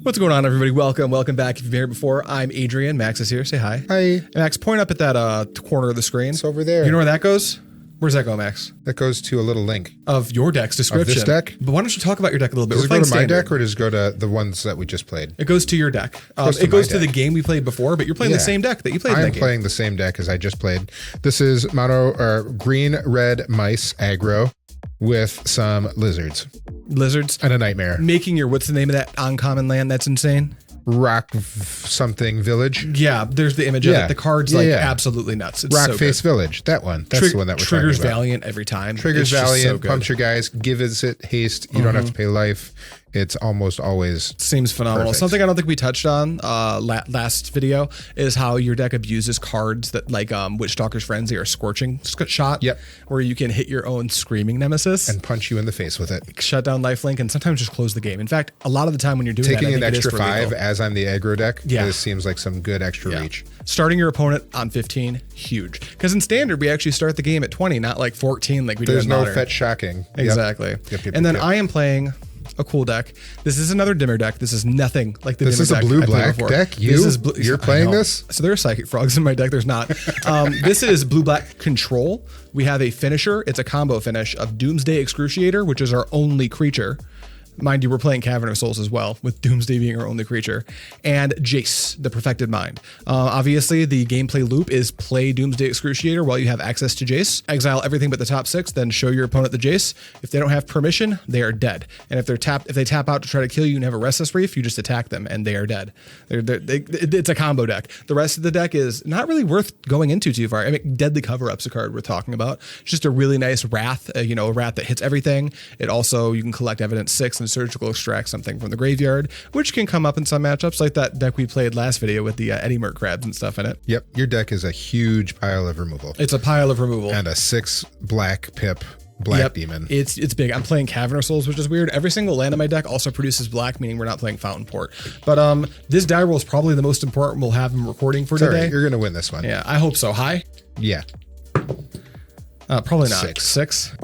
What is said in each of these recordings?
What's going on, everybody? Welcome back. If you've been here before, I'm Adrian. Max is here. Say hi. Hi. Max, point up at that corner of the screen. It's over there. You know where that goes? Where's that go, Max? That goes to a little link. Of your deck's description. Of this deck? But why don't you talk about your deck a little bit? Does it go to my deck or does it go to the ones that we just played? It goes to your deck. It goes to the game we played before, but you're playing the same deck that you played in that game. I'm playing the same deck as I just played. This is green-red mice aggro with some lizards. Lizards? And a nightmare. Making your, what's the name of that uncommon land that's insane? Rock something village. Yeah, there's the image of it. The card's absolutely nuts. It's Rock Face Village. That one. That's the one that we're talking about. Triggers Valiant every time. Triggers Valiant, pumps your guys, gives it haste. You don't have to pay life. It's almost always seems phenomenal. perfect. Something I don't think we touched on last video is how your deck abuses cards that like Witchstalker's Frenzy or Scorching Shot. Yep. Where you can hit your own Screaming Nemesis and punch you in the face with it. Shut down lifelink and sometimes just close the game. In fact, a lot of the time when you're doing taking that, an extra 5 as I'm the aggro deck, this seems like some good extra reach. Starting your opponent on 15, huge. Because in Standard, we actually start the game at 20, not like 14 like we do in Modern. There's no fetch shocking. Exactly. Yep, and then I am playing a cool deck. This is another dimmer deck. This is nothing like the dimmer deck. This is a blue-black deck? You're playing this? So there are Psychic Frogs in my deck. There's not. This is blue-black Control. We have a finisher. It's a combo finish of Doomsday Excruciator, which is our only creature. Mind you, we're playing Cavern of Souls as well, with Doomsday being our only creature. And Jace, the Perfected Mind. Obviously, the gameplay loop is play Doomsday Excruciator while you have access to Jace. Exile everything but the top 6, then show your opponent the Jace. If they don't have permission, they are dead. And if they tap out to try to kill you and have a Restless Reef, you just attack them and they are dead. It's a combo deck. The rest of the deck is not really worth going into too far. I mean, Deadly Cover-Up's a card we're talking about. It's just a really nice Wrath, a Wrath that hits everything. It also, you can collect Evidence 6 and surgical extract something from the graveyard, which can come up in some matchups like that deck we played last video with the Eddie Merc crabs and stuff in it. Yep, your deck is a huge pile of removal. It's a pile of removal. And a 6 black pip black demon. It's big. I'm playing Cavern of Souls, which is weird. Every single land in my deck also produces black, meaning we're not playing Fountain Port. But this die roll is probably the most important we'll have in recording for today. Right, you're going to win this one. Yeah, I hope so. High? Yeah. Probably not. 6.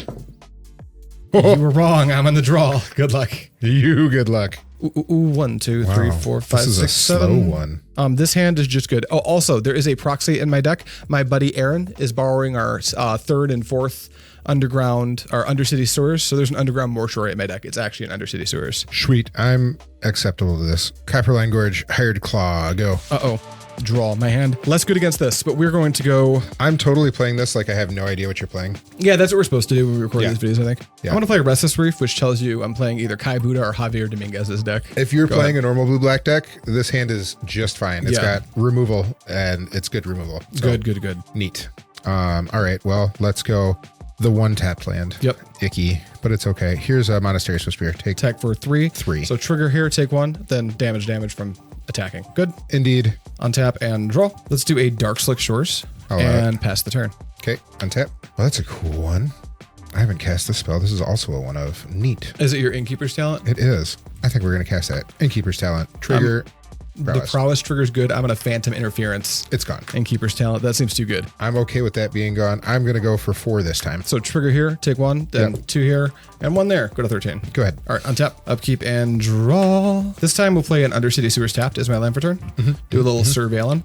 You were wrong. I'm on the draw. Good luck. Good luck. Ooh, 1, 2, 3, 4, 5, 6, 7. Slow one. This hand is just good. Oh, also, there is a proxy in my deck. My buddy Aaron is borrowing our 3rd and 4th underground or Undercity Sewers. So there's an underground mortuary in my deck. It's actually an Undercity Sewers. Sweet. I'm acceptable to this. Copperline Gorge, Hired Claw. Go. Uh-oh. Draw my hand. Less good against this, but we're going to go. I'm totally playing this like I have no idea what you're playing. Yeah, that's what we're supposed to do when we record these videos, I think. Yeah. I want to play Restless Reef, which tells you I'm playing either Kai Buddha or Javier Dominguez's deck. If you're playing a normal blue-black deck, this hand is just fine. It's got removal, and it's good removal. So, good. Neat. All right, well, let's go the one-tapped land. Yep. Icky, but it's okay. Here's a Monastery Swiftspear. Take attack for 3. 3. So trigger here, take 1, then damage from attacking. Good. Indeed. Untap and draw. Let's do a Darkslick Shores and pass the turn. Okay, untap. Well, that's a cool one. I haven't cast this spell. This is also a one of. Neat. Is it your Innkeeper's Talent? It is. I think we're going to cast that. Innkeeper's Talent. Trigger. The Prowess trigger's good. I'm going to Phantom Interference. It's gone. Innkeeper's Talent. That seems too good. I'm okay with that being gone. I'm going to go for 4 this time. So trigger here, take 1, then 2 here, and 1 there. Go to 13. Go ahead. All right, untap, upkeep, and draw. This time we'll play an Undercity Sewers tapped as my land for turn. Do a little Surveillance.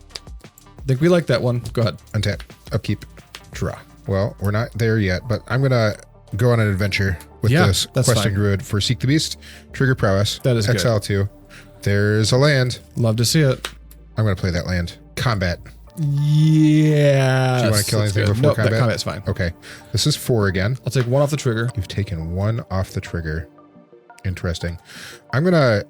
I think we like that one. Go ahead. Untap, upkeep, draw. Well, we're not there yet, but I'm going to go on an adventure with this Questing Druid for Seek the Beast, trigger Prowess. That is Exile good. 2. There's a land. Love to see it. I'm going to play that land. Combat. Yeah. Do you want to kill anything before combat? That combat's fine. Okay. This is 4 again. I'll take 1 off the trigger. You've taken 1 off the trigger. Interesting. I'm going to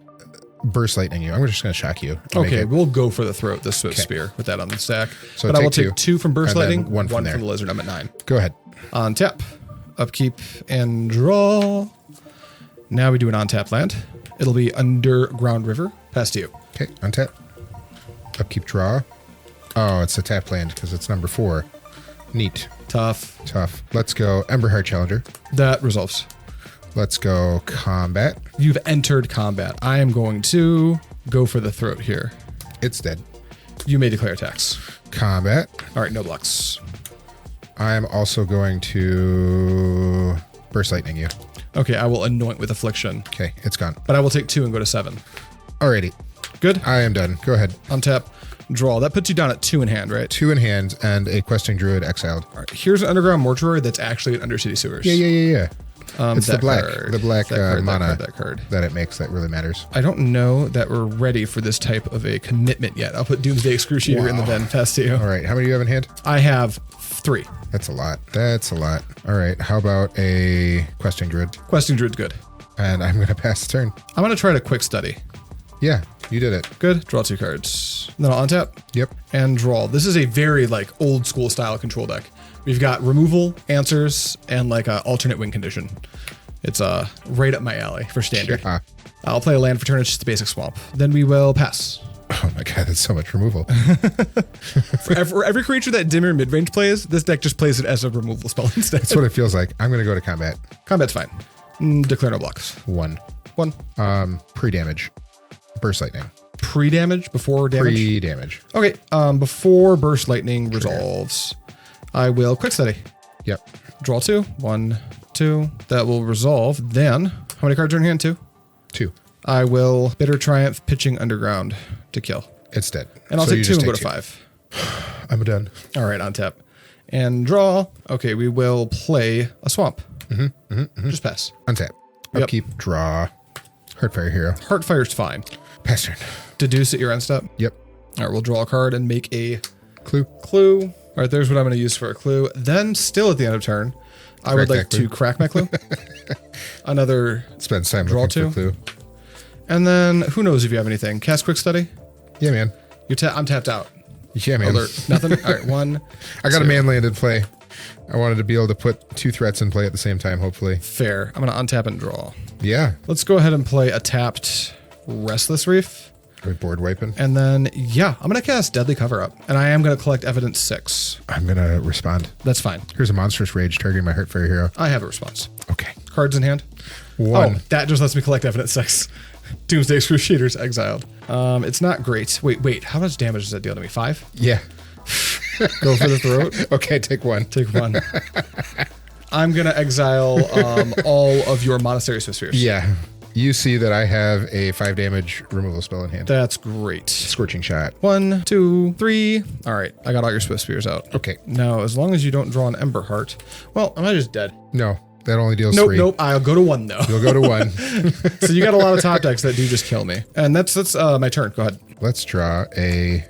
Burst Lightning you. I'm just going to shock you. Okay, we'll go for the throat, the Swiftspear, with that on the stack. So but I will take 2 from Burst Lightning, 1 from there. the Lizard. I'm at 9. Go ahead. On tap, upkeep, and draw. Now we do an on-tap land. It'll be Underground River. Pass to you. Okay, untap. Upkeep, draw. Oh, it's a tap land because it's number 4. Neat. Tough. Let's go Emberheart Challenger. That resolves. Let's go combat. You've entered combat. I am going to go for the throat here. It's dead. You may declare attacks. Combat. All right, no blocks. I'm also going to Burst Lightning you. Okay, I will Anoint with Affliction. Okay, it's gone. But I will take 2 and go to 7. Alrighty. Good. I am done. Go ahead. Untap, draw. That puts you down at 2 in hand, right? 2 in hand and a Questing Druid exiled. All right. Here's an underground mortuary that's actually an Undercity Sewers. Yeah. It's the black card, mana that card that it makes that really matters. I don't know that we're ready for this type of a commitment yet. I'll put Doomsday Excruciator in the bin. Pass to you. All right. How many do you have in hand? I have 3. That's a lot. All right. How about a Questing Druid? Questing Druid's good. And I'm going to pass the turn. I'm going to try to quick study. Yeah, you did it. Good. Draw 2 cards. Then I'll untap. Yep. And draw. This is a very like old school style control deck. We've got removal, answers, and like a alternate win condition. It's right up my alley for standard. Yeah. I'll play a land for turn. It's just a basic swamp. Then we will pass. Oh my god, that's so much removal. For every creature that Dimmer midrange plays, this deck just plays it as a removal spell instead. That's what it feels like. I'm going to go to combat. Combat's fine. Declare no blocks. 1. Pre-damage. Burst lightning. Pre-damage? Before damage? Pre-damage. Okay. Before burst lightning resolves, I will quick study. Yep. Draw 2. 1, 2. That will resolve. Then, how many cards are in hand? 2? 2. I will Bitter Triumph Pitching Underground to kill. It's dead. And I'll take 2 and go to 5. I'm done. All right, on tap. And draw. Okay, we will play a swamp. Just pass. Untap. Upkeep. Draw. Heartfire Hero. Heartfire's fine. Pass turn. Deduce at your end step. Yep. All right, we'll draw a card and make a clue. All right, there's what I'm going to use for a clue. Then, still at the end of turn, I would like to crack my clue. Another Spend time draw looking 2. for clue. And then, who knows if you have anything? Cast Quick Study? Yeah, man. I'm tapped out. Yeah, man. Alert. Nothing? All right, 1. I got a man land in play. I wanted to be able to put 2 threats in play at the same time, hopefully. Fair. I'm going to untap and draw. Yeah. Let's go ahead and play a tapped Restless Reef. Great board wiping. And then, yeah, I'm going to cast Deadly Cover Up. And I am going to collect Evidence 6. I'm going to respond. That's fine. Here's a Monstrous Rage targeting my Heartfire Hero. I have a response. Okay. Cards in hand. 1. Oh, that just lets me collect Evidence 6. Doomsday Excruciator's exiled. It's not great. Wait. How much damage does that deal to me? 5? Yeah. Go for the throat. Okay, take 1. Take 1. I'm going to exile all of your Monastery Swiftspears. Yeah. You see that I have a 5 damage removal spell in hand. That's great. Scorching Shot. 1, 2, 3. All right, I got all your Swiftspears out. Okay. Now, as long as you don't draw an Emberheart. Well, am I just dead? No, that only deals 3. Nope. I'll go to 1 though. You'll go to 1. So you got a lot of top decks that do just kill me. And that's my turn. Go ahead. Let's draw a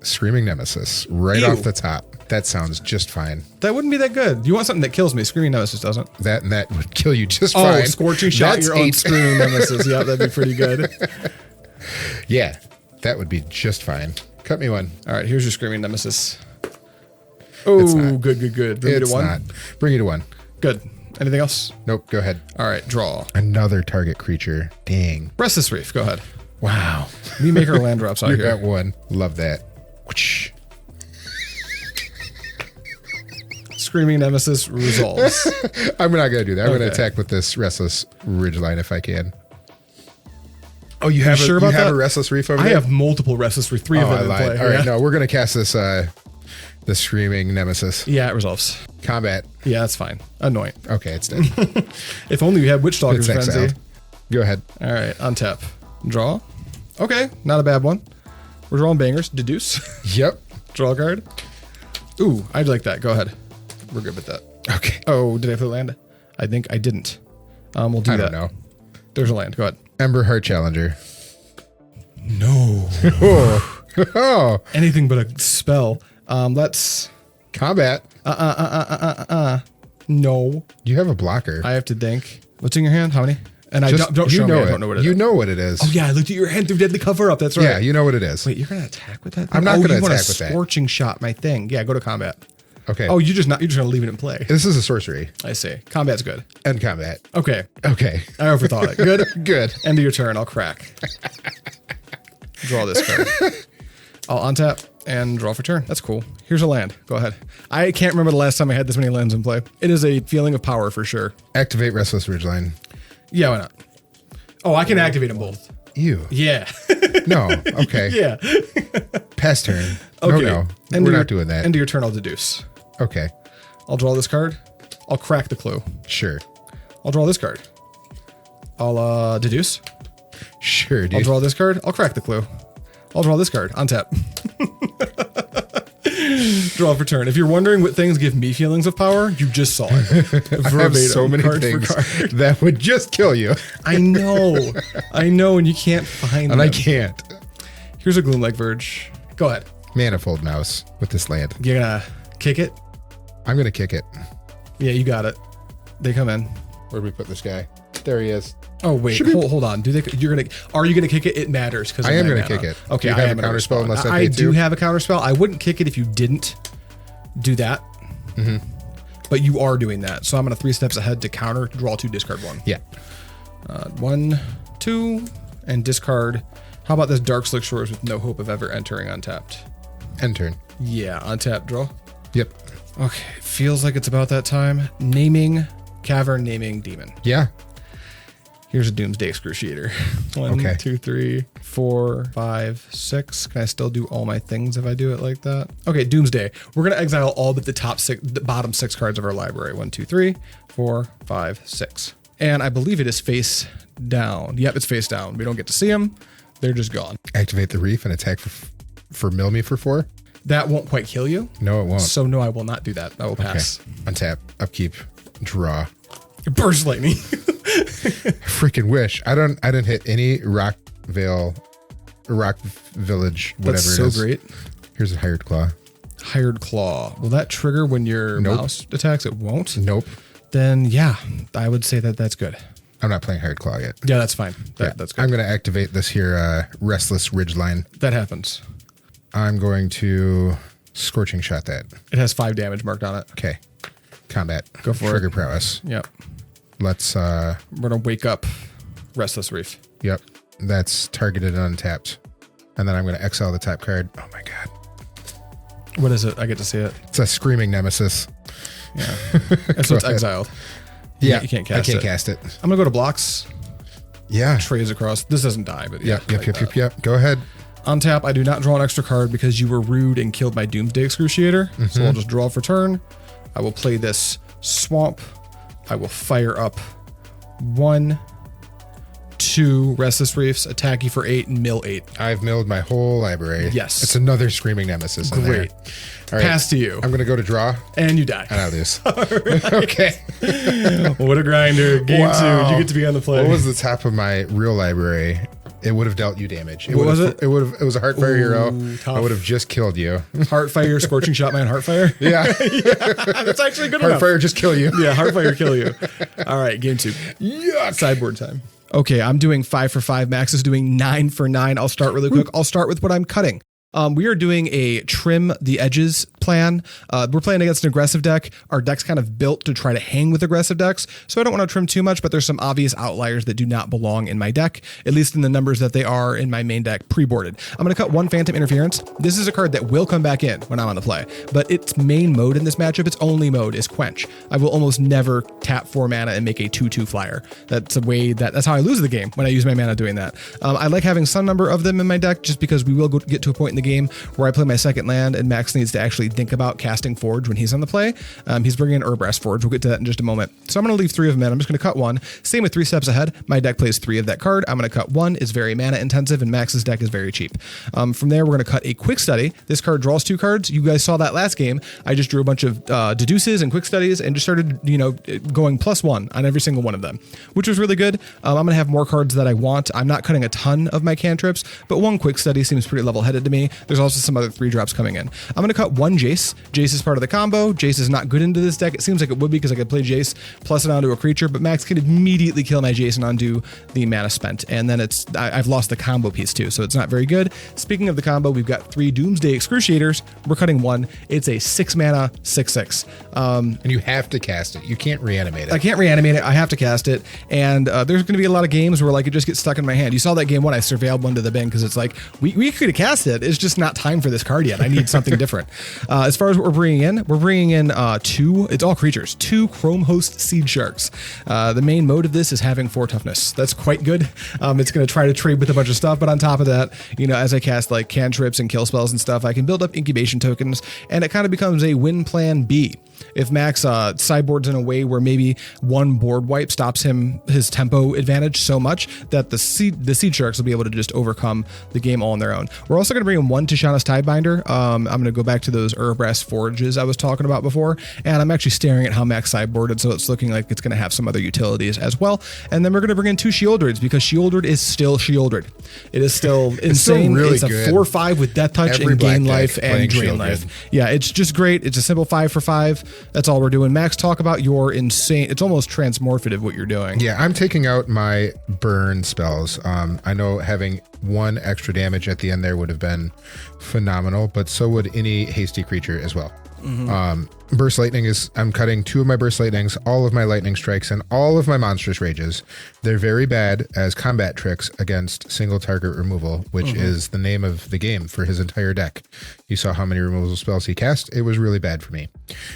Screaming Nemesis right off the top. That sounds just fine. That wouldn't be that good. You want something that kills me. Screaming Nemesis doesn't. That would kill you just fine. Oh, Scorching Shot. That's your own Screaming Nemesis. Yeah, that'd be pretty good. Yeah, that would be just fine. Cut me 1. All right, here's your Screaming Nemesis. Oh, good. Bring me to 1. Not. Bring you to 1. Good. Anything else? Nope, go ahead. All right, draw. Another target creature. Dang. Restless Reef. Go ahead. Wow. Me make our land drops out You're here. at 1. Love that. Whoosh. Screaming Nemesis resolves. I'm not going to do that. I'm going to attack with this Restless Ridgeline if I can. Oh, you have, sure about that? A Restless Reef over I there? have multiple Restless Reef. 3 of them in play. All right, no, we're going to cast this, the Screaming Nemesis. Yeah, it resolves. Combat. Yeah, that's fine. Anoint. Okay, it's dead. If only we had Witch Stalker's It's Frenzy. exiled. Go ahead. All right, untap. Draw. Okay, not a bad one. We're drawing bangers. Deduce. Yep. Draw a card. Ooh, I'd like that. Go ahead. We're good with that. Okay. Oh, did I play land? I think I didn't. We'll do that. I don't know. There's a land. Go ahead. Emberheart Challenger. No. Oh. Anything but a spell. Let's... Combat. No. You have a blocker. I have to think. What's in your hand? How many? And I Just, don't you show know me. it. I don't know what it is. You know what it is. Oh, yeah. I looked at your hand through Deadly Cover Up. That's right. Yeah, you know what it is. Wait, you're going to attack with that? I'm not going to attack with that. Scorching Shot my thing. Yeah, go to combat. Okay. Oh, you're just going to leave it in play. This is a sorcery. I see. Combat's good. End combat. Okay. Okay. I overthought it. Good? Good. End of your turn. I'll crack. Draw this card. I'll untap and draw for turn. That's cool. Here's a land. Go ahead. I can't remember the last time I had this many lands in play. It is a feeling of power for sure. Activate Restless Ridgeline. Yeah, why not? Oh, I can activate them both. You. Yeah. No. Okay. Yeah. Pass turn. Okay. No. End We're of not doing that. End of your turn, I'll deduce. Okay. I'll draw this card. I'll crack the clue. Sure. I'll draw this card. I'll deduce. Sure, dude. I'll draw this card. I'll crack the clue. I'll draw this card on tap. Draw for turn. If you're wondering what things give me feelings of power, you just saw it. I have so many things that would just kill you. I know, and you can't find them. And I can't. Here's a Gloomlake Verge. Go ahead. Manifold Mouse with this land. You're gonna kick it? I'm gonna kick it. Yeah, you got it. They come in. Where do we put this guy? There he is. Oh wait, hold on. Are you gonna kick it? It matters because I am gonna kick it. Okay, do you have a counter spell unless I do have a counter spell. I wouldn't kick it if you didn't do that. Mm-hmm. But you are doing that, so I'm gonna 3 steps ahead to counter. Draw 2, discard 1. Yeah. 1, 2, and discard. How about this Darkslick Shores with no hope of ever entering untapped? End turn. Yeah, untapped. Draw. Yep. Okay, feels like it's about that time. Naming Cavern, naming Demon. Yeah. Here's a Doomsday Excruciator. 1, 2, 3, 4, 5, 6. Can I still do all my things if I do it like that? Okay, Doomsday. We're gonna exile all but the bottom 6 cards of our library. 1, 2, 3, 4, 5, 6. And I believe it is face down. Yep, it's face down. We don't get to see them. They're just gone. Activate the reef and attack for mill me for 4. That won't quite kill you. No, it won't. So no, I will not do that. I will pass. Okay. Untap, upkeep, draw. Burst lightning. Freaking wish. I didn't hit any rock village, whatever That's it is. so great. Here's a hired claw. Hired claw. Will that trigger when your mouse attacks? It won't. Nope. Then yeah, I would say that that's good. I'm not playing hired claw yet. Yeah, that's fine. That's good. I'm going to activate this here Restless Ridgeline. That happens. I'm going to Scorching Shot that. It has 5 damage marked on it. Okay. Combat. Go for Trigger Prowess. Yep. Let's we're gonna wake up Restless Reef. Yep. That's targeted and untapped. And then I'm gonna exile the top card. Oh my god. What is it? I get to see it. It's a Screaming Nemesis. Yeah. So it's exiled. Yeah. You can't cast it. I can't cast it. I'm gonna go to blocks. Yeah. Trays across. This doesn't die, but yep. Go ahead. On tap, I do not draw an extra card because you were rude and killed my Doomsday Excruciator. Mm-hmm. So I'll just draw for turn. I will play this Swamp. I will fire up 1, 2 Restless Reefs, attack you for 8 and mill 8. I've milled my whole library. Yes. It's another Screaming Nemesis. Great. All right. Pass to you. I'm going to go to draw. And you die. And I lose. Right. Okay. What a grinder. Game 2. You get to be on the play. What was the top of my real library? It would have dealt you damage. What was it? It was a Heartfire Hero. Tough. I would have just killed you. Heartfire, Scorching Shot, man. Heartfire? Yeah. Yeah. That's actually good enough. Heartfire just kill you. Yeah, Heartfire kill you. All right, game 2. Yeah. Sideboard time. Okay, I'm doing 5 for 5. Max is doing 9 for 9. I'll start really quick. I'll start with what I'm cutting. We are doing a trim the edges plan. We're playing against an aggressive deck. Our deck's kind of built to try to hang with aggressive decks, so I don't want to trim too much, but there's some obvious outliers that do not belong in my deck, at least in the numbers that they are in my main deck pre-boarded. I'm going to cut 1 Phantom Interference. This is a card that will come back in when I'm on the play, but its main mode in this matchup, its only mode is Quench. I will almost never tap 4 mana and make a 2/2 flyer. That's how I lose the game when I use my mana doing that. I like having some number of them in my deck just because we will get to a point in the game where I play my second land and Max needs to actually think about casting Forge when he's on the play. He's bringing in Urbrass Forge. We'll get to that in just a moment. So I'm going to leave 3 of them in. I'm just going to cut 1. Same with 3 steps ahead. My deck plays 3 of that card. I'm going to cut 1. It's very mana intensive and Max's deck is very cheap. From there, we're going to cut a Quick Study. This card draws 2 cards. You guys saw that last game. I just drew a bunch of Deduces and Quick Studies and just started, going +1 on every single one of them, which was really good. I'm going to have more cards that I want. I'm not cutting a ton of my cantrips, but 1 Quick Study seems pretty level-headed to me. There's also some other 3-drops coming in. I'm going to cut 1 Jace. Jace is part of the combo. Jace is not good into this deck. It seems like it would be because I could play Jace plus it onto a creature, but Max can immediately kill my Jace and undo the mana spent. And then I've lost the combo piece too, so it's not very good. Speaking of the combo, we've got 3 Doomsday Excruciators. We're cutting 1. It's a 6 mana, 6/6. And you have to cast it. You can't reanimate it. I can't reanimate it. I have to cast it. And there's going to be a lot of games where it just gets stuck in my hand. You saw that game 1. I surveilled 1 to the bin because it's like, we could have cast it. It's just not time for this card yet. I need something different. As far as what we're bringing in 2, it's all creatures, 2 Chrome Host Seedsharks. The main mode of this is having 4 toughness. That's quite good. It's going to try to trade with a bunch of stuff, but on top of that, as I cast cantrips and kill spells and stuff, I can build up incubation tokens, and it kind of becomes a win plan B. If Max sideboards in a way where maybe one board wipe stops his tempo advantage so much that the Seedsharks will be able to just overcome the game all on their own. We're also going to bring in one Tishana's Tidebinder. I'm going to go back to those Brass Forges I was talking about before, and I'm actually staring at how Max sideboarded, so it's looking like it's going to have some other utilities as well. And then we're going to bring in two Sheoldreds because Sheoldred is still Sheoldred. It is still insane. Still really it's a good. 4/5 with Death Touch Every and Gain black Life deck and playing Drain Sheoldred. Life. Yeah, it's just great. It's a simple 5 for 5. That's all we're doing. Max, talk about your insane. It's almost transmorphative what you're doing. Yeah, I'm taking out my burn spells. I know having one extra damage at the end there would have been phenomenal, but so would any hasty creature as well. Burst Lightning is, I'm cutting 2 of my Burst Lightnings, all of my Lightning Strikes, and all of my Monstrous Rages. They're very bad as combat tricks against single target removal, which is the name of the game for his entire deck. You saw how many removal spells he cast. It was really bad for me.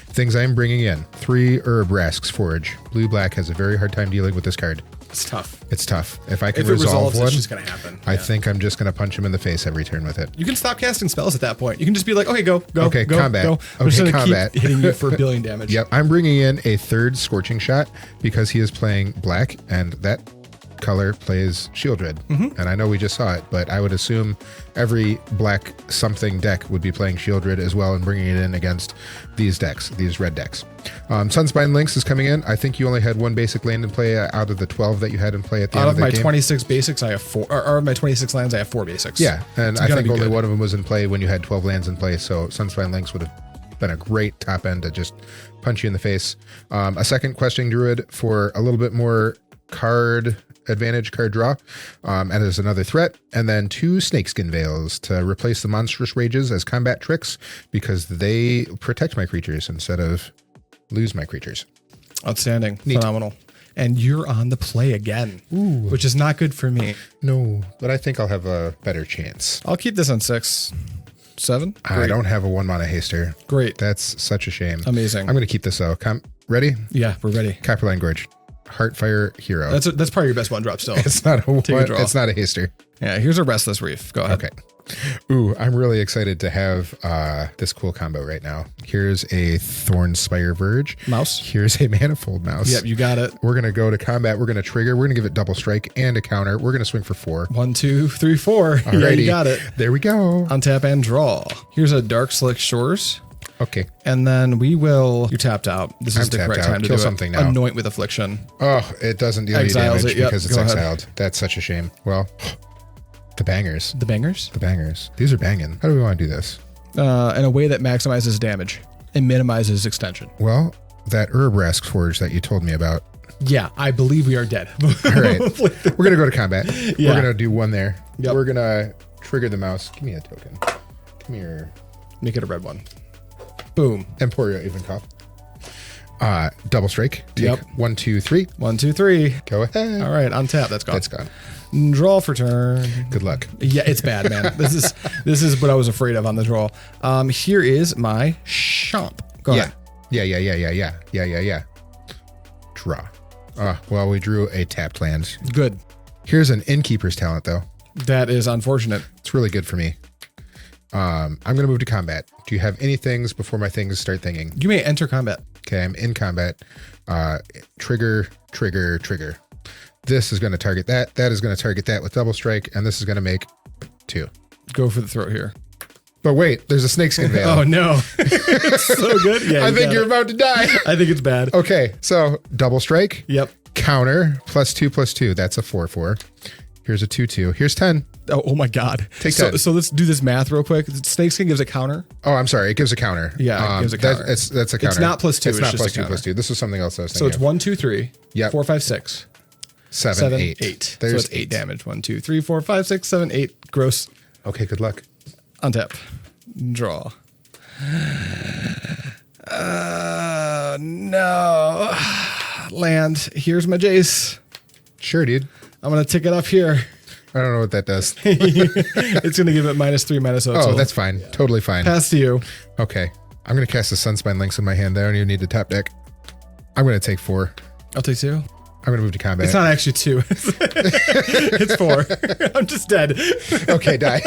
Things I'm bringing in: 3 Rask's Forge. Blue-black has a very hard time dealing with this card. It's tough. It's tough. If I can If it resolve resolves, one, it's just going to happen. I think I'm just going to punch him in the face every turn with it. You can stop casting spells at that point. You can just be like, okay, go, Okay, go, combat. go. I'm just Okay, going to combat. keep hitting you for a billion damage. Yep, I'm bringing in a 3rd Scorching Shot because he is playing black, and that color plays Sheoldred. And I know we just saw it, but I would assume every black something deck would be playing Sheoldred as well and bringing it in against these decks, these red decks. Sunspine Lynx is coming in. I think you only had 1 basic land in play out of the 12 that you had in play at the end of the game. Out of my 26 basics, I have 4. Or out of my 26 lands, I have 4 basics. Yeah, and I think only good. one of them was in play when you had 12 lands in play, so Sunspine Lynx would have been a great top end to just punch you in the face. A second Questing Druid for a little bit more card advantage, card draw, and as another threat, and then 2 Snakeskin Veils to replace the Monstrous Rages as combat tricks because they protect my creatures instead of lose my creatures. Outstanding. Phenomenal. And you're on the play again, which is not good for me. No, but I think I'll have a better chance. I'll keep this on 6. 7? I don't have a 1-mana haster. Great. That's such a shame. Amazing. I'm going to keep this though. Ready? Yeah, we're ready. Copperline Gorge. Heartfire Hero. That's probably your best one drop still. It's not a Take a draw. It's not a haster. Yeah, here's a Restless Reef. Go ahead. Okay. Ooh, I'm really excited to have this cool combo right now. Here's a Thornspire Verge. Mouse. Here's a Manifold Mouse. Yep, you got it. We're going to go to combat. We're going to trigger. We're going to give it double strike and a counter. We're going to swing for 4. 1, 2, 3, 4. Alrighty. Yeah, you got it. There we go. Untap and draw. Here's a Darkslick Shores. Okay. And then we will. You tapped out. This is I'm the tapped correct out. time to Kill do something it. now. Anoint with Affliction. Oh, it doesn't deal any Exiles damage it. Yep, because it's go ahead. exiled. That's such a shame. Well, the bangers. The bangers? The bangers. These are banging. How do we want to do this? In a way that maximizes damage and minimizes extension. Well, that Rask's Forge that you told me about. Yeah, I believe we are dead. All right. We're going to go to combat. Yeah. We're going to do 1 there. Yep. We're going to trigger the mouse. Give me a token. Come here. Make it a red one. Boom. Emporio Evencough. Double strike. Take Yep. 1, 2, 3. 1, 2, 3. Go ahead. All right, on tap. That's gone. That's gone. Draw for turn. Good luck. Yeah, it's bad, man. This is what I was afraid of on the draw. Here is my shop. Go ahead. Yeah. Draw. Well, we drew a tapped land. Good. Here's an Innkeeper's Talent, though. That is unfortunate. It's really good for me. I'm going to move to combat. Do you have any things before my things start thinging? You may enter combat. Okay, I'm in combat. Trigger. This is going to target that. That is going to target that with double strike, and this is going to make 2. Go for the throat here. But wait, there's a Snakeskin Veil. Oh, no. It's so good. Yeah, I think you're about to die. I think it's bad. Okay, so double strike. Yep. Counter, +2/+2. That's a 4/4. Here's a 2/2. Here's 10. Oh my God. Take 10. So let's do this math real quick. Snakeskin gives a counter. Oh, I'm sorry. It gives a counter. Yeah, it gives a counter. That's a counter. It's not +2. It's not just a counter. +2/+2. This is something else I was So thinking it's 1, 2, 3, Yep. 4, 5, 6, 7, 8. So it's 8 damage. 1, 2, 3, 4, 5, 6, 7, 8. Gross. Okay, good luck. Untap. Draw. No. Land. Here's my Jace. Sure, dude. I'm going to tick it up here. I don't know what that does. It's going to give it -3/-0. Oh, that's fine. Totally fine. Pass to you. Okay. I'm going to cast the Sunspine Lynx in my hand. I don't even need to tap deck. I'm going to take 4. I'll take 2. I'm going to move to combat. It's not actually 2. It's 4. I'm just dead. Okay, die.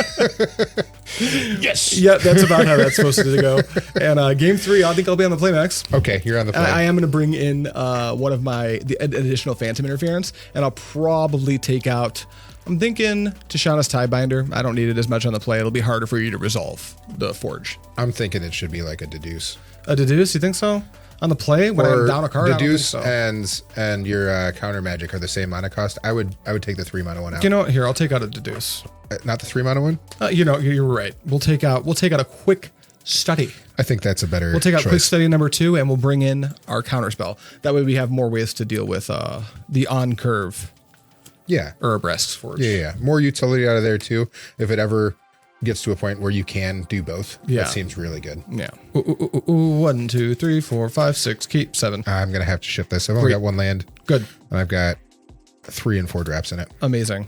Yes. Yeah, that's about how that's supposed to go. And game 3, I think I'll be on the playmax. Okay, you're on the play. I am going to bring in one of the additional Phantom Interference, and I'll probably take out, I'm thinking Tishana's Tidebinder. I don't need it as much on the play. It'll be harder for you to resolve the Forge. I'm thinking it should be like a Deduce. A Deduce, you think so? On the play when I'm down a card, Deduce I don't think so. and your counter magic are the same mana cost. I would take the 3 mana one out. You know what? Here, I'll take out a Deduce. Not the 3 mana one. You're right. We'll take out a Quick Study. I think that's a better. We'll take out choice. Quick Study number 2, and we'll bring in our counterspell. That way, we have more ways to deal with the on curve. Yeah. Urbresk's Forge. Yeah. More utility out of there too. If it ever gets to a point where you can do both, that seems really good. Yeah. 1, 2, 3, 4, 5, 6. Keep 7. I'm gonna have to shift this. I've only got 1 land. Good. And I've got 3 and 4 drops in it. Amazing.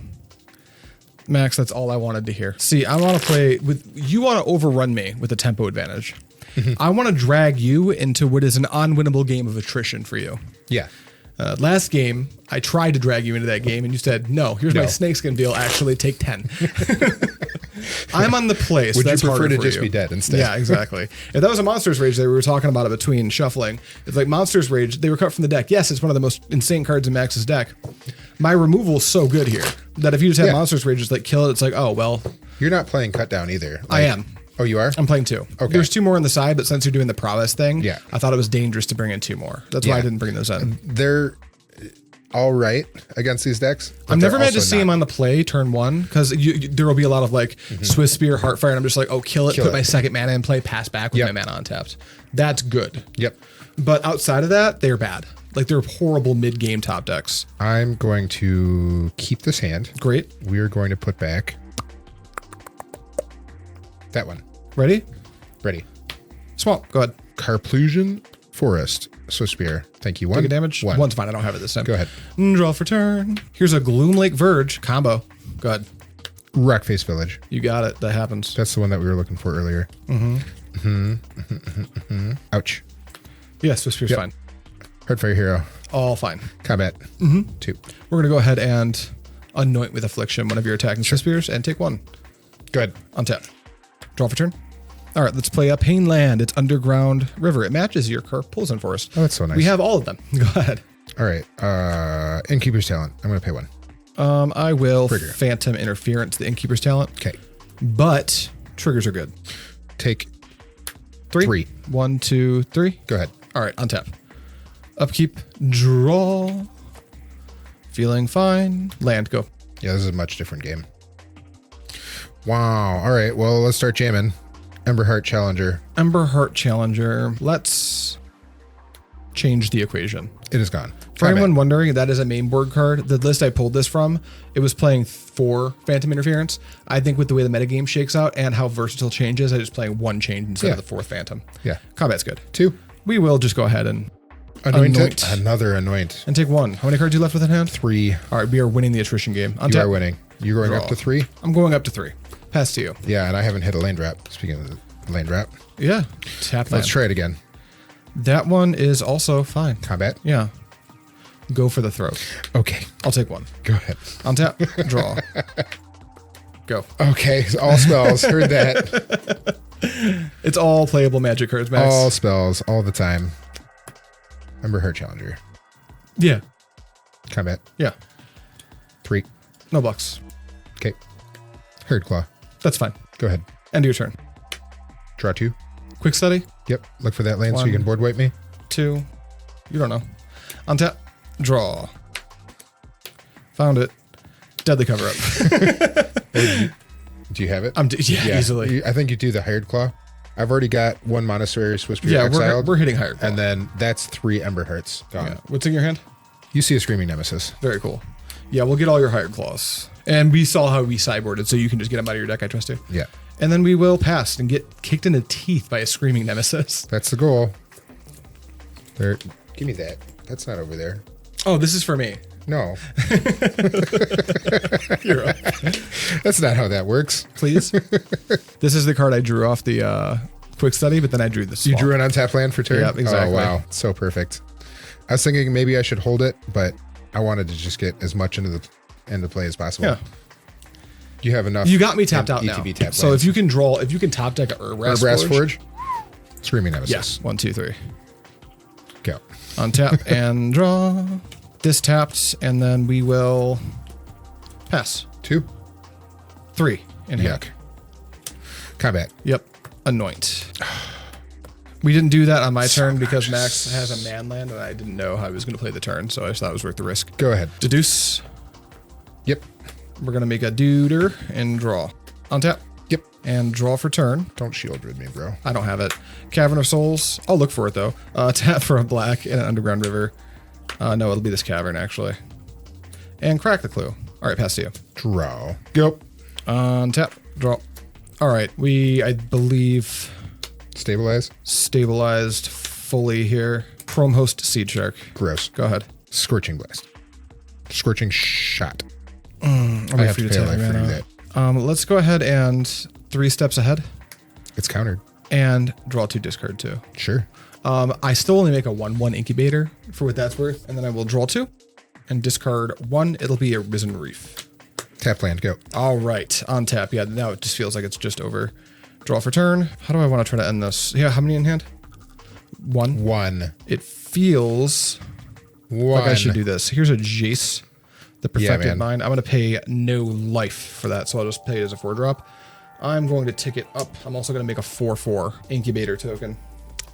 Max, that's all I wanted to hear. See, I want to play with you. Want to overrun me with a tempo advantage. I want to drag you into what is an unwinnable game of attrition for you. Yeah. Last game, I tried to drag you into that game, and you said, no, here's my snakeskin deal. Actually, take 10. I'm on the play, so Would that's you prefer harder to for just you. be dead instead? Yeah, exactly. If that was a Monstrous Rage, we were talking about it between shuffling. It's like Monstrous Rage, they were cut from the deck. Yes, it's one of the most insane cards in Max's deck. My removal is so good here that if you just have Monstrous Rage, just like kill it, it's like, oh, well. You're not playing cut down either. Like, I am. Oh, you are? I'm playing 2. Okay. There's 2 more on the side, but since you're doing the prowess thing, Yeah. I thought it was dangerous to bring in 2 more. That's why I didn't bring those in. They're all right against these decks. I'm never mad to see him on the play turn 1 because there will be a lot of like Swiftspear, Heartfire, and I'm just like, oh, kill it, put my second mana in play, pass back with my mana untapped. That's good. Yep. But outside of that, they're bad. Like they're horrible mid-game top decks. I'm going to keep this hand. Great. We're going to put back that one. Ready? Ready. Swamp. Go ahead. Karplusan Forest. Swiftspear. Thank you. 1. Take a damage. 1. One's fine. I don't have it this time. Go ahead. Draw for turn. Here's a Gloomlake Verge combo. Go ahead. Rockface Village. You got it. That happens. That's the one that we were looking for earlier. Ouch. Yes, Swiftspear's fine. Heartfire Hero. All fine. Combat. 2. We're going to go ahead and anoint with Affliction one of your attacking Swiftspears and take 1. Go ahead. Untap. Draw for turn. All right, let's play a Pain Land. It's Underground River. It matches your Karplusan Forest. Oh, that's so nice. We have all of them. Go ahead. All right. Innkeeper's Talent. I'm going to pay 1. I will Trigger. Phantom Interference, the Innkeeper's Talent. Okay. But triggers are good. Take 3. 1, 2, 3. Go ahead. All right, untap. Upkeep. Draw. Feeling fine. Land. Go. Yeah, this is a much different game. Wow. All right. Well, let's start jamming. Emberheart Challenger. Emberheart Challenger. Let's change the equation. It is gone. For anyone wondering, that is a main board card. The list I pulled this from, it was playing 4 Phantom Interference. I think with the way the metagame shakes out and how versatile change is, I just playing 1 change instead of the 4th Phantom. Yeah. Combat's good. 2. We will just go ahead and Anoint. Another Anoint. and take 1. How many cards do you left with in hand? 3. All right, we are winning the attrition game. You Untap. are winning. You're going Draw. up to 3? I'm going up to 3. Pass to you. Yeah, and I haven't hit a lane drop. Speaking of the lane drop. Yeah. Tap Let's land. try it again. That one is also fine. Combat. Yeah. Go for the throat. Okay. I'll take 1. Go ahead. Untap. Draw. Go. Okay. All spells. Heard that. It's all playable magic cards, Max. All spells. All the time. Emberheart Challenger. Yeah. Combat. Yeah. 3. No blocks. Okay. Herd Claw. That's fine. Go ahead. End of your turn. Draw 2. Quick study. Yep. Look for that lane so you 1. can board wipe me. 2. You don't know. Untap. Draw. Found it. Deadly cover up. Do you have it? Easily. I think you do the Hired Claw. I've already got 1 Monastery Swiftspear Yeah, exiled. we're hitting higher. And then that's 3 Emberhearts gone. Yeah. What's in your hand? You see a Screaming Nemesis. Very cool. Yeah, we'll get all your hired claws. And we saw how we sideboarded, so you can just get them out of your deck, I trust you. Yeah. And then we will pass and get kicked in the teeth by a Screaming Nemesis. That's the goal. There. Give me that. That's not over there. Oh, this is for me. No. You're up. That's not how that works. Please. This is the card I drew off the quick study, but then I drew this. You drew an untapped land for turn? Yep, exactly. Oh, wow. So perfect. I was thinking maybe I should hold it, but I wanted to just get as much into play as possible. Yeah. You have enough. You got me tapped out now. ETB So if you can top deck a Herbrass Forge. Screaming Nemesis. Yes. 1, 2, 3. Go. Untap and draw. This tapped, and then we will pass. 2. 3 in hand. Yuck. Combat. Yep. Anoint. We didn't do that on my turn because Max has a man land, and I didn't know how he was going to play the turn, so I just thought it was worth the risk. Go ahead. Deduce. Yep. We're going to make a duder and draw. Untap. Yep. And draw for turn. Don't Sheoldred me, bro. I don't have it. Cavern of Souls. I'll look for it, though. Tap for a black and an underground river. No, it'll be this cavern, actually. And crack the clue. All right, pass to you. Draw. Go. Untap. Draw. All right, I believe... Stabilize. Stabilized fully here. Chrome Host Seedshark. Gross. Go ahead. Scorching Blast. Scorching Shot. I have to pay life for that. Let's go ahead and 3 steps ahead. It's countered. And draw 2, discard 2. Sure. I still only make a 1/1 incubator for what that's worth, and then I will draw 2 and discard 1. It'll be a Risen Reef. Tap land. Go. All right, on tap. Yeah, now it just feels like it's just over. Draw for turn. How do I want to try to end this? Yeah, how many in hand? 1. 1. It feels 1. like I should do this. Here's a Jace, the Perfected man. Mind. I'm going to pay no life for that, so I'll just pay it as a 4-drop. I'm going to tick it up. I'm also going to make a 4/4 incubator token.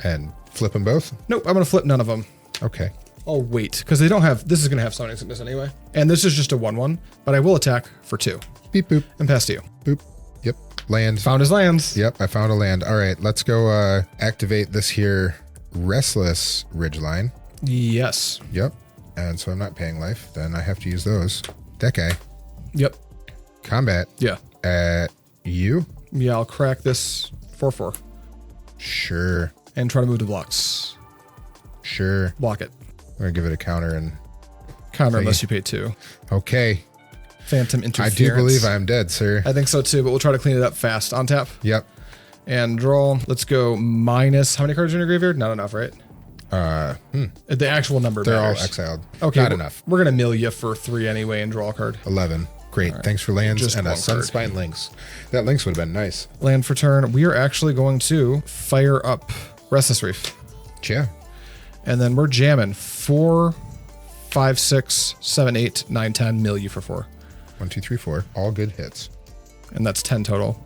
And flip them both? Nope, I'm going to flip none of them. Okay. I'll wait, because they don't have... This is going to have Summoning Sickness anyway. And this is just a 1/1, but I will attack for 2. Beep, boop. And pass to you. Boop. Yep. Land. Found his lands. Yep, I found a land. All right, let's go activate this here Restless Ridgeline. Yes. Yep. And so I'm not paying life. Then I have to use those. That guy. Yep. Combat. Yeah. At you? Yeah, I'll crack this 4/4. Sure. And try to move to blocks. Sure. Block it. I'm going to give it a counter and... Counter Thingy. unless you pay 2. Okay. Phantom I Interference. do believe I'm dead, sir. I think so too, but we'll try to clean it up fast. On tap. Yep. And draw. Let's go minus... How many cards are in your graveyard? Not enough, right? The actual number They're matters. all exiled. Okay. Not enough. We're going to mill you for 3 anyway and draw a card. 11. Great. Thanks for lands Just and a one card. Sunspine Lynx. That Lynx would have been nice. Land for turn. We are actually going to fire up Restless Reef. Yeah. And then we're jamming 4, 5, 6, 7, 8, 9, 10. Mill you for 4. 1, 2, 3, 4. All good hits. And that's 10 total.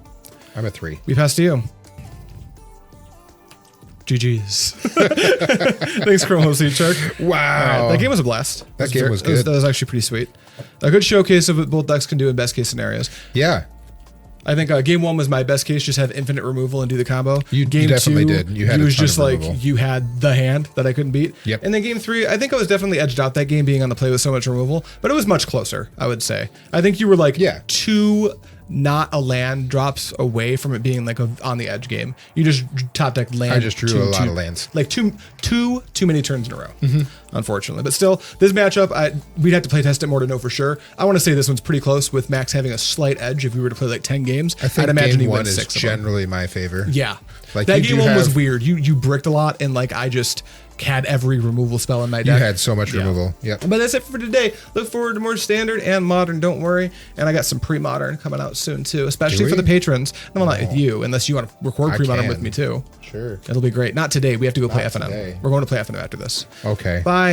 I'm at 3. We pass to you. GG's. Thanks, Chrome Host Seedshark. Wow. All right, that game was a blast. That game was good. That was actually pretty sweet. A good showcase of what both decks can do in best case scenarios. Yeah. I think game 1 was my best case, just have infinite removal and do the combo. You Game definitely 2, did. You had it a was ton just of like removal. you had the hand that I couldn't beat. Yep. And then game 3, I think I was definitely edged out that game being on the play with so much removal, but it was much closer, I would say. I think you were like 2 not a land drops away from it being like a on the edge game. You just top deck land. I just drew a lot of lands. Like too many turns in a row, unfortunately. But still, this matchup, we'd have to play test it more to know for sure. I want to say this one's pretty close with Max having a slight edge. If we were to play like 10 games, I think I'd imagine game he 1 wins is 6 of them. generally my favor. Yeah. Like that you game do 1 was have- weird. You bricked a lot, and like I just had every removal spell in my You deck. had so much removal. Yep. But that's it for today. Look forward to more standard and modern, don't worry. And I got some pre-modern coming out soon too, especially Do for we? the patrons. No, not with you, unless you want to record I pre-modern can. with me too. Sure. It'll be great. Not today. We have to go play Not FNM. today. We're going to play FNM after this. Okay. Bye.